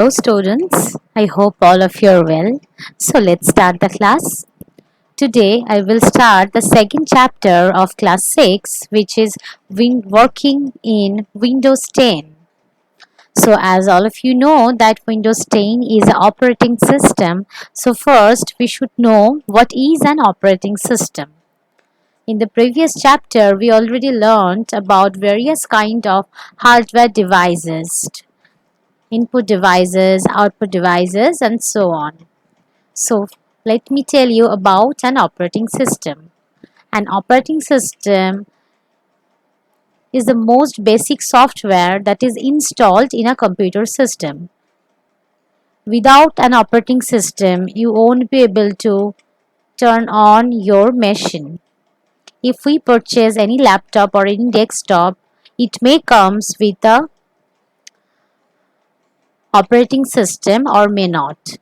Hello students, I hope all of you are well. So let's start the class. Today I will start the second chapter of class 6 which is working in Windows 10. So as all of you know that Windows 10 is an operating system. So first we should know what is an operating system. In the previous chapter we already learned about various kind of hardware devices, input devices, output devices, and so on. So, let me tell you about an operating system. An operating system is the most basic software that is installed in a computer system. Without an operating system, you won't be able to turn on your machine. If we purchase any laptop or any desktop, it may comes with a operating system or may not.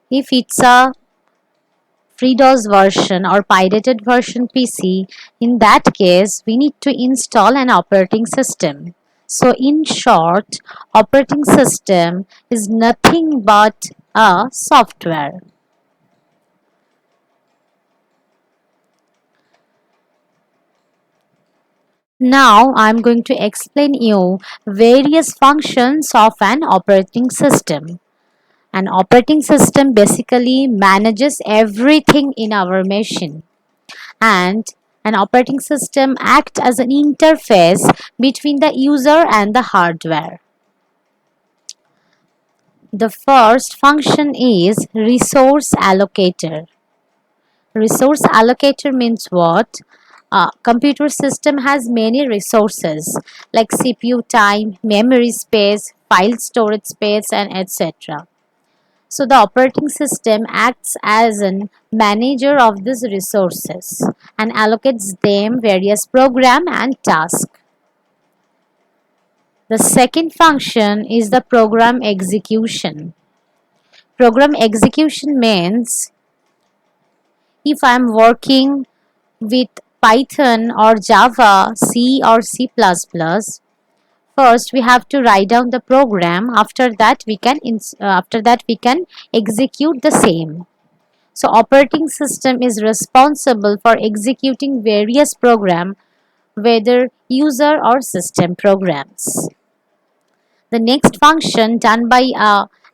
If it's a FreeDOS version or pirated version PC, in that case, we need to install an operating system. So in short, operating system is nothing but a software. Now I'm going to explain you various functions of an operating system. An operating system basically manages everything in our machine, and an operating system acts as an interface between the user and the hardware. The first function is resource allocator. Resource allocator means what? A computer system has many resources like CPU time, memory space, file storage space, and etc. So the operating system acts as a manager of these resources and allocates them various program and tasks. The second function is the program execution. Program execution means if I am working with Python or Java, C or C++, first we have to write down the program. After that we can execute the same. So operating system is responsible for executing various programs, whether user or system programs. The next function done by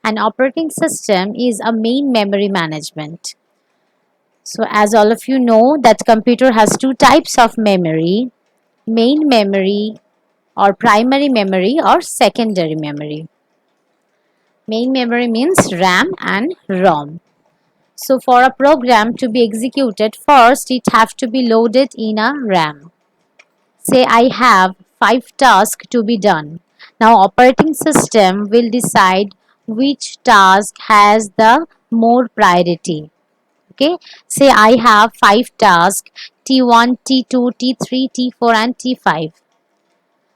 an operating system is a main memory management. So as all of you know that computer has two types of memory, main memory or primary memory or secondary memory. Main memory means RAM and ROM. So for a program to be executed, first it have to be loaded in a RAM. Say I have 5 tasks to be done. Now operating system will decide which task has the more priority. Okay, say I have 5 tasks T1, T2, T3, T4 and T5.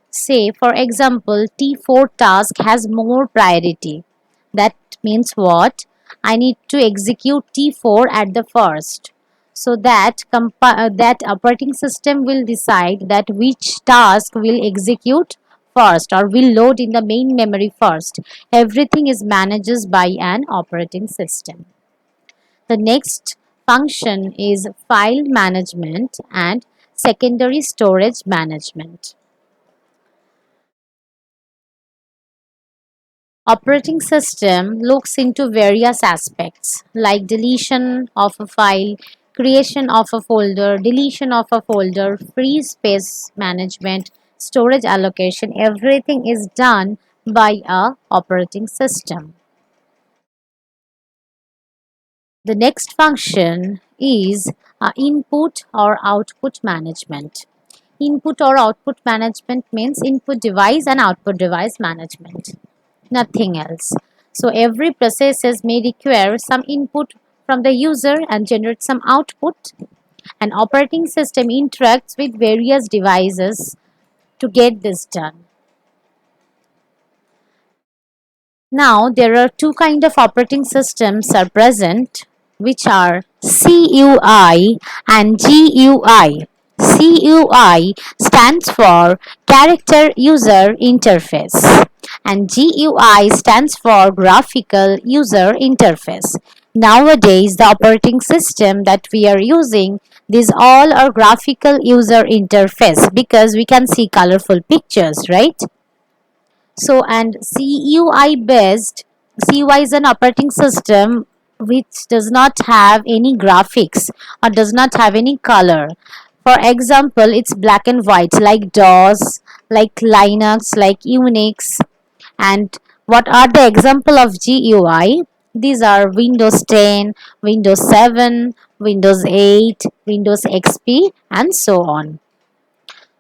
Say for example T4 task has more priority. That means what? I need to execute T4 at the first. So that operating system will decide that which task will execute first or will load in the main memory first. Everything is managed by an operating system. The next function is file management and secondary storage management. Operating system looks into various aspects like deletion of a file, creation of a folder, deletion of a folder, free space management, storage allocation. Everything is done by a operating system. The next function is input or output management. Input or output management means input device and output device management. Nothing else. So every processes may require some input from the user and generate some output. An operating system interacts with various devices to get this done. Now there are two kind of operating systems are present, which are CUI and GUI. CUI stands for Character User Interface and GUI stands for Graphical User Interface. Nowadays, the operating system that we are using, these all are graphical user interface because we can see colorful pictures, right? So, and CUI is an operating system which does not have any graphics or does not have any color. For example, it's black and white like DOS, like Linux, like Unix. And what are the example of GUI? These are Windows 10, Windows 7, Windows 8, Windows XP, and so on.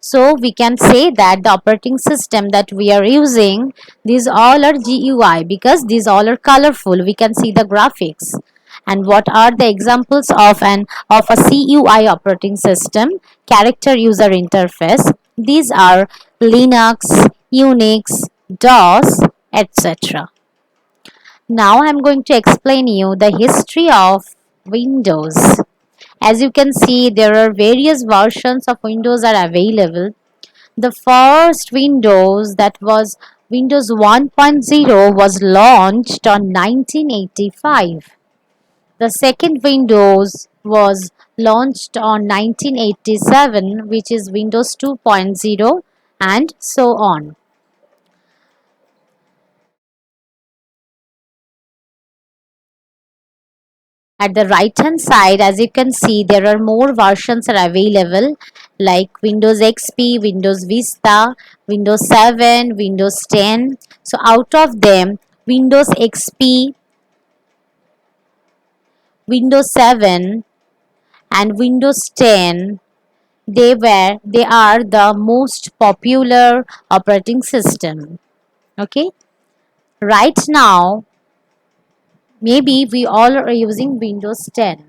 So we can say that the operating system that we are using, these all are GUI because these all are colorful. We can see the graphics. And what are the examples of a CUI operating system? Character user interface. These are Linux, Unix, DOS, etc. Now I'm going to explain you the history of Windows. As you can see, there are various versions of Windows are available. The first Windows, that was Windows 1.0, was launched on 1985. The second Windows was launched on 1987, which is Windows 2.0, and so on. At the right hand side, as you can see, there are more versions are available like Windows XP, Windows Vista, Windows 7, Windows 10. So out of them, Windows XP, Windows 7 and Windows 10, they are the most popular operating system. Okay? Right now, maybe we all are using Windows 10.